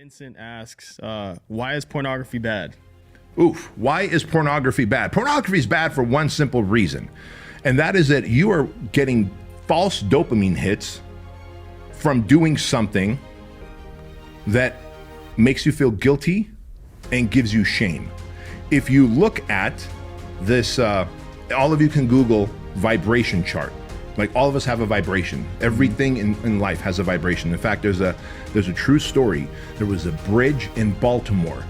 Vincent asks, why is pornography bad? Oof, why is pornography bad? Pornography is bad for one simple reason, and that is that you are getting false dopamine hits from doing something that makes you feel guilty and gives you shame. If you look at this, all of you can Google vibration chart. Like, all of us have a vibration. Everything in life has a vibration. In fact, there's a true story. There was a bridge in Baltimore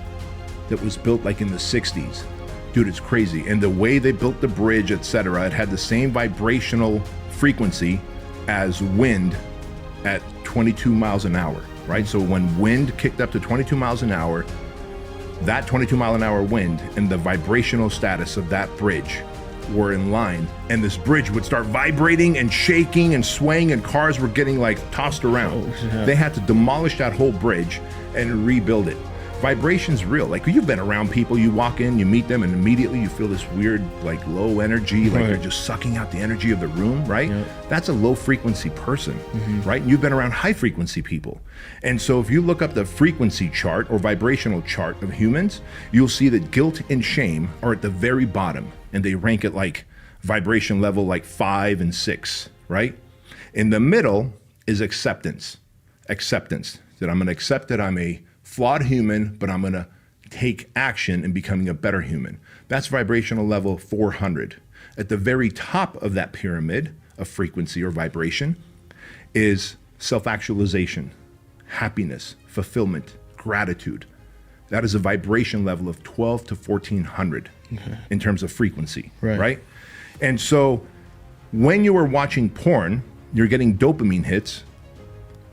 that was built like in the 60s. Dude, it's crazy. And the way they built the bridge, etc., it had the same vibrational frequency as wind at 22 miles an hour, right? So when wind kicked up to 22 miles an hour, that 22 mile an hour wind and the vibrational status of that bridge were in line, and this bridge would start vibrating and shaking and swaying, and cars were getting like tossed around. Oh, yeah. They had to demolish that whole bridge and rebuild it. Vibration's real. Like, you've been around people, you walk in, you meet them, and immediately you feel this weird, like, low energy, like they're just sucking out the energy of the room, right? Yeah. That's a low frequency person, right? And you've been around high frequency people. And so if you look up the frequency chart or vibrational chart of humans, you'll see that guilt and shame are at the very bottom, and they rank at like vibration level like 5 and 6, right? In the middle is acceptance. Acceptance, that I'm gonna accept that I'm a flawed human, but I'm gonna take action in becoming a better human. That's vibrational level 400. At the very top of that pyramid of frequency or vibration is self-actualization, happiness, fulfillment, gratitude. That is a vibration level of 12 to 1400 in terms of frequency, right? And so when you are watching porn, you're getting dopamine hits,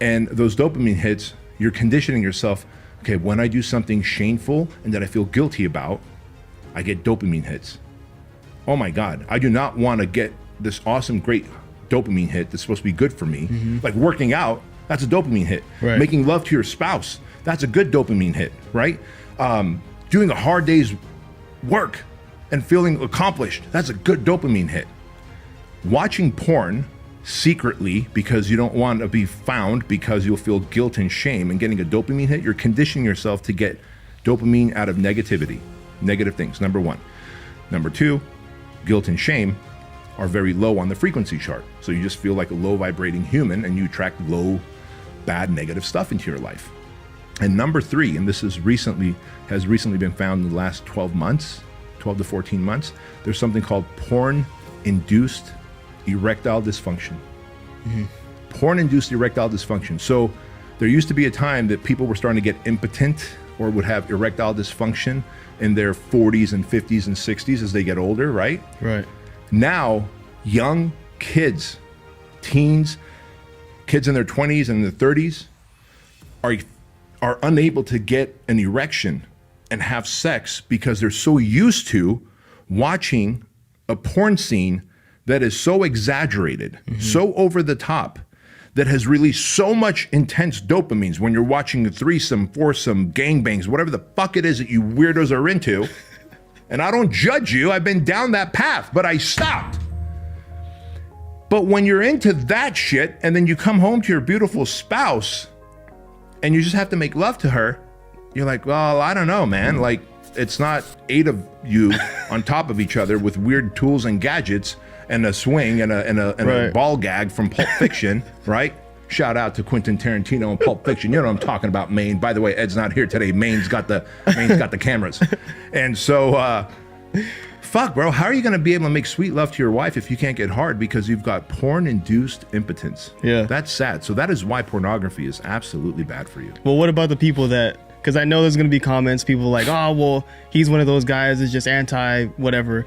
and those dopamine hits, you're conditioning yourself, okay, when I do something shameful and that I feel guilty about, I get dopamine hits. Oh my God, I do not want to get this awesome, great dopamine hit that's supposed to be good for me. Like working out, that's a dopamine hit. Right. Making love to your spouse, that's a good dopamine hit, right? Doing a hard day's work and feeling accomplished, that's a good dopamine hit. Watching porn secretly because you don't want to be found, because you'll feel guilt and shame, and getting a dopamine hit, you're conditioning yourself to get dopamine out of negativity, negative things, number one. Number two, guilt and shame are very low on the frequency chart. So you just feel like a low vibrating human, and you attract low, bad, negative stuff into your life. And number three, and this has recently been found in the last 12 months, 12 to 14 months, there's something called porn-induced erectile dysfunction. Porn-induced erectile dysfunction. So there used to be a time that people were starting to get impotent or would have erectile dysfunction in their 40s and 50s and 60s as they get older, right? Right. Now, young kids, teens, kids in their 20s and their 30s are unable to get an erection and have sex because they're so used to watching a porn scene that is so exaggerated, so over the top, that has released so much intense dopamines when you're watching a threesome, foursome, gangbangs, whatever the fuck it is that you weirdos are into. And I don't judge you, I've been down that path, but I stopped. But when you're into that shit, and then you come home to your beautiful spouse, and you just have to make love to her, you're like, well, I don't know, man. Like, it's not 8 of you on top of each other with weird tools and gadgets and a swing and a ball gag from Pulp Fiction, right? Shout out to Quentin Tarantino and Pulp Fiction. You know what I'm talking about, Maine. By the way, Ed's not here today. Maine's got the cameras. And so, fuck, bro, how are you gonna be able to make sweet love to your wife if you can't get hard because you've got porn-induced impotence? Yeah. That's sad. So that is why pornography is absolutely bad for you. Well, what about the people that, because I know there's going to be comments, people like, oh, well, he's one of those guys that's just anti whatever.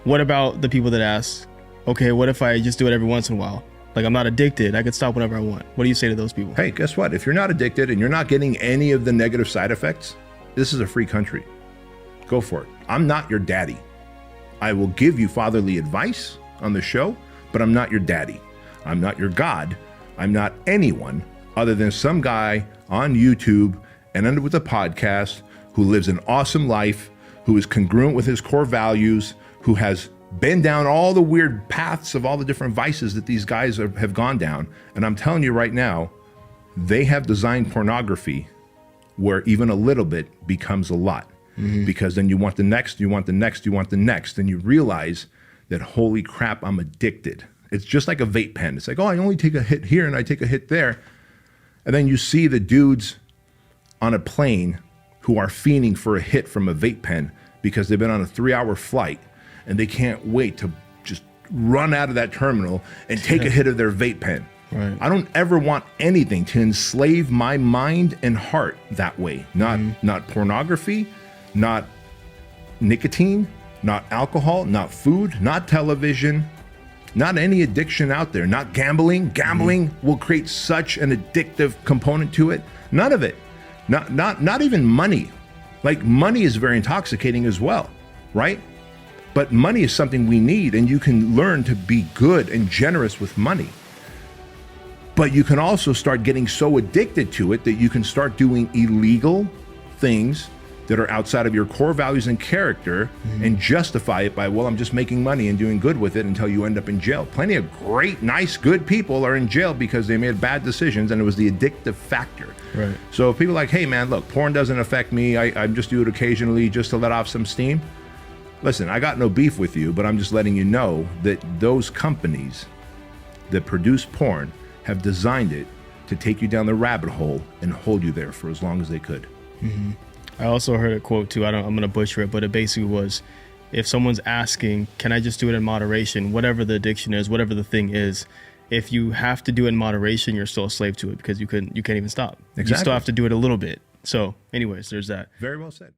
What about the people that ask, okay, what if I just do it every once in a while? Like, I'm not addicted, I could stop whenever I want. What do you say to those people? Hey, guess what? If you're not addicted and you're not getting any of the negative side effects, this is a free country. Go for it. I'm not your daddy. I will give you fatherly advice on the show, but I'm not your daddy. I'm not your God. I'm not anyone other than some guy on YouTube and under with a podcast who lives an awesome life, who is congruent with his core values, who has been down all the weird paths of all the different vices that these guys have gone down. And I'm telling you right now, they have designed pornography where even a little bit becomes a lot, because then you want the next, you want the next, you want the next, and you realize that, holy crap, I'm addicted. It's just like a vape pen. It's like, oh, I only take a hit here and I take a hit there. And then you see the dudes on a plane who are fiending for a hit from a vape pen because they've been on a 3-hour flight and they can't wait to just run out of that terminal and take a hit of their vape pen. Right. I don't ever want anything to enslave my mind and heart that way. Not pornography, not nicotine, not alcohol, not food, not television, not any addiction out there, not gambling. Gambling will create such an addictive component to it. None of it. Not even money. Like, money is very intoxicating as well, right? But money is something we need, and you can learn to be good and generous with money. But you can also start getting so addicted to it that you can start doing illegal things that are outside of your core values and character, and justify it by, well, I'm just making money and doing good with it, until you end up in jail. Plenty of great, nice, good people are in jail because they made bad decisions, and it was the addictive factor. Right. So if people are like, hey man, look, porn doesn't affect me, I just do it occasionally just to let off some steam. Listen, I got no beef with you, but I'm just letting you know that those companies that produce porn have designed it to take you down the rabbit hole and hold you there for as long as they could. I also heard a quote too. I'm going to butcher it, but it basically was, if someone's asking, can I just do it in moderation, whatever the addiction is, whatever the thing is, if you have to do it in moderation, you're still a slave to it, because you can't even stop. Exactly. You still have to do it a little bit. So anyways, there's that. Very well said.